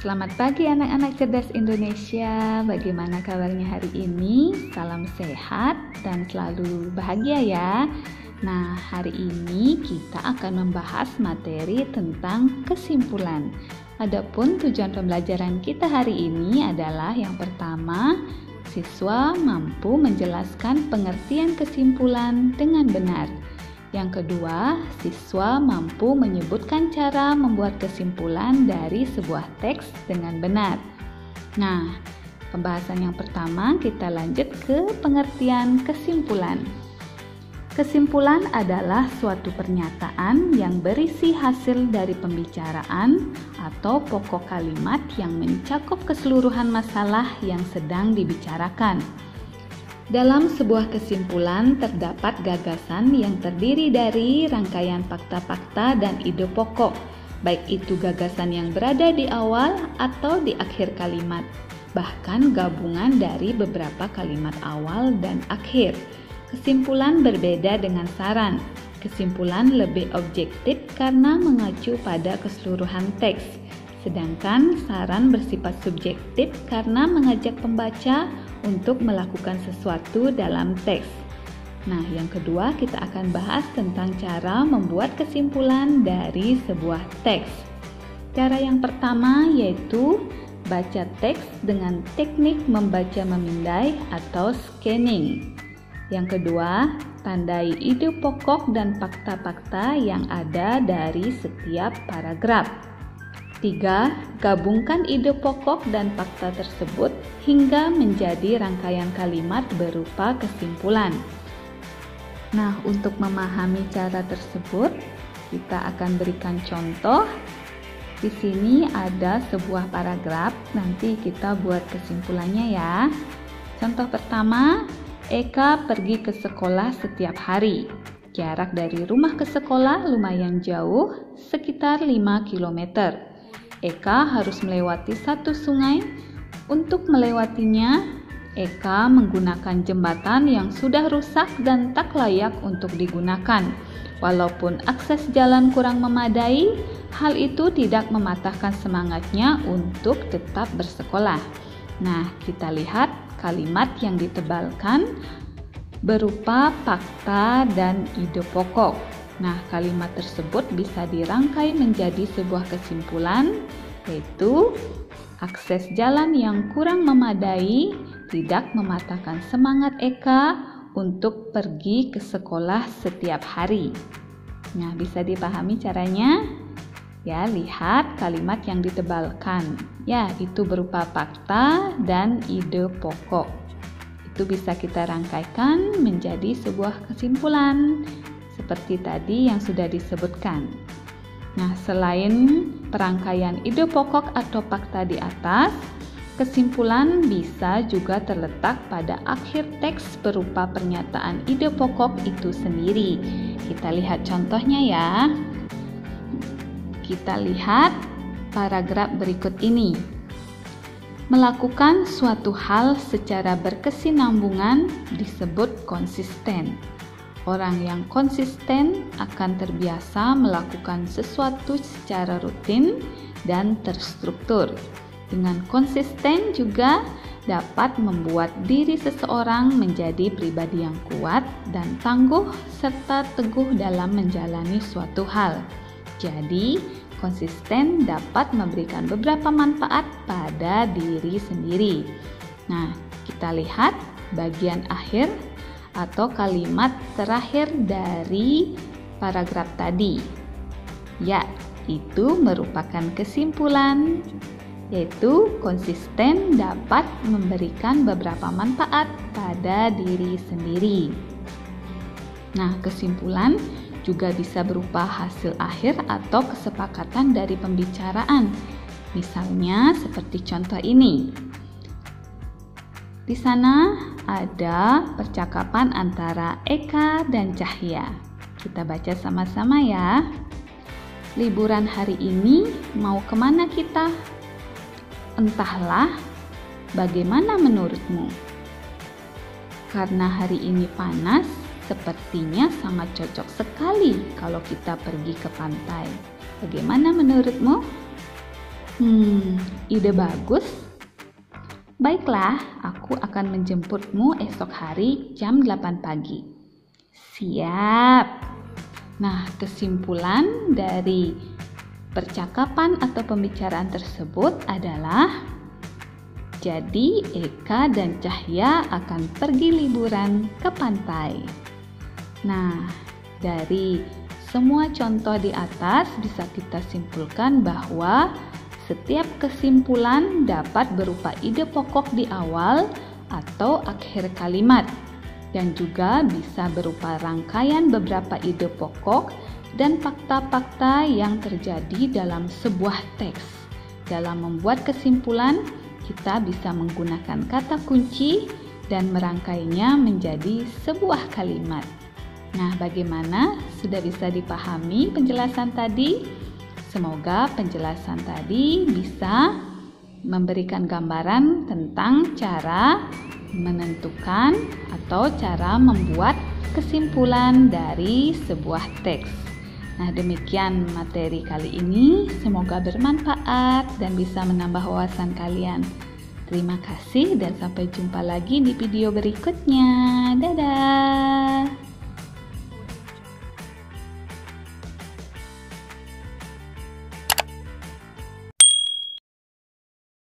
Selamat pagi anak-anak cerdas Indonesia. Bagaimana kabarnya hari ini? Salam sehat dan selalu bahagia ya. Nah, hari ini kita akan membahas materi tentang kesimpulan. Adapun tujuan pembelajaran kita hari ini adalah yang pertama, siswa mampu menjelaskan pengertian kesimpulan dengan benar. Yang kedua, siswa mampu menyebutkan cara membuat kesimpulan dari sebuah teks dengan benar. Nah, pembahasan yang pertama kita lanjut ke pengertian kesimpulan. Kesimpulan adalah suatu pernyataan yang berisi hasil dari pembicaraan atau pokok kalimat yang mencakup keseluruhan masalah yang sedang dibicarakan. Dalam sebuah kesimpulan terdapat gagasan yang terdiri dari rangkaian fakta-fakta dan ide pokok, baik itu gagasan yang berada di awal atau di akhir kalimat, bahkan gabungan dari beberapa kalimat awal dan akhir. Kesimpulan berbeda dengan saran. Kesimpulan lebih objektif karena mengacu pada keseluruhan teks, sedangkan saran bersifat subjektif karena mengajak pembaca untuk melakukan sesuatu dalam teks. Nah, yang kedua kita akan bahas tentang cara membuat kesimpulan dari sebuah teks. Cara yang pertama yaitu baca teks dengan teknik membaca memindai atau scanning. Yang kedua, tandai ide pokok dan fakta-fakta yang ada dari setiap paragraf. 3. Gabungkan ide pokok dan fakta tersebut hingga menjadi rangkaian kalimat berupa kesimpulan. Nah, untuk memahami cara tersebut, kita akan berikan contoh. Di sini ada sebuah paragraf, nanti kita buat kesimpulannya ya. Contoh pertama, Eka pergi ke sekolah setiap hari. Jarak dari rumah ke sekolah lumayan jauh, sekitar 5 km. Eka harus melewati satu sungai. Untuk melewatinya, Eka menggunakan jembatan yang sudah rusak dan tak layak untuk digunakan. Walaupun akses jalan kurang memadai, hal itu tidak mematahkan semangatnya untuk tetap bersekolah. Nah, kita lihat kalimat yang ditebalkan berupa fakta dan ide pokok. Nah, kalimat tersebut bisa dirangkai menjadi sebuah kesimpulan, yaitu akses jalan yang kurang memadai tidak mematahkan semangat Eka untuk pergi ke sekolah setiap hari. Nah, bisa dipahami caranya? Ya, lihat kalimat yang ditebalkan. Ya, itu berupa fakta dan ide pokok. Itu bisa kita rangkaikan menjadi sebuah kesimpulan seperti tadi yang sudah disebutkan. Nah, selain perangkaian ide pokok atau fakta di atas, kesimpulan bisa juga terletak pada akhir teks berupa pernyataan ide pokok itu sendiri. Kita lihat contohnya ya. Kita lihat paragraf berikut ini. Melakukan suatu hal secara berkesinambungan disebut konsisten. Orang yang konsisten akan terbiasa melakukan sesuatu secara rutin dan terstruktur. Dengan konsisten juga dapat membuat diri seseorang menjadi pribadi yang kuat dan tangguh serta teguh dalam menjalani suatu hal. Jadi, konsisten dapat memberikan beberapa manfaat pada diri sendiri. Nah, kita lihat bagian akhir atau kalimat terakhir dari paragraf tadi. Ya, itu merupakan kesimpulan, yaitu konsisten dapat memberikan beberapa manfaat pada diri sendiri. Nah, kesimpulan juga bisa berupa hasil akhir atau kesepakatan dari pembicaraan. Misalnya seperti contoh ini. Di sana ada percakapan antara Eka dan Cahya. Kita baca sama-sama ya. Liburan hari ini mau kemana kita? Entahlah, bagaimana menurutmu? Karena hari ini panas, sepertinya sangat cocok sekali kalau kita pergi ke pantai. Bagaimana menurutmu? Ide bagus. Baiklah, aku akan menjemputmu esok hari jam 8 pagi. Siap. Nah, kesimpulan dari percakapan atau pembicaraan tersebut adalah jadi Eka dan Cahya akan pergi liburan ke pantai. Nah, dari semua contoh di atas bisa kita simpulkan bahwa setiap kesimpulan dapat berupa ide pokok di awal atau akhir kalimat dan juga bisa berupa rangkaian beberapa ide pokok dan fakta-fakta yang terjadi dalam sebuah teks. Dalam membuat kesimpulan, kita bisa menggunakan kata kunci dan merangkainya menjadi sebuah kalimat. Nah, bagaimana? Sudah bisa dipahami penjelasan tadi? Semoga penjelasan tadi bisa memberikan gambaran tentang cara menentukan atau cara membuat kesimpulan dari sebuah teks. Nah, demikian materi kali ini. Semoga bermanfaat dan bisa menambah wawasan kalian. Terima kasih dan sampai jumpa lagi di video berikutnya. Dadah!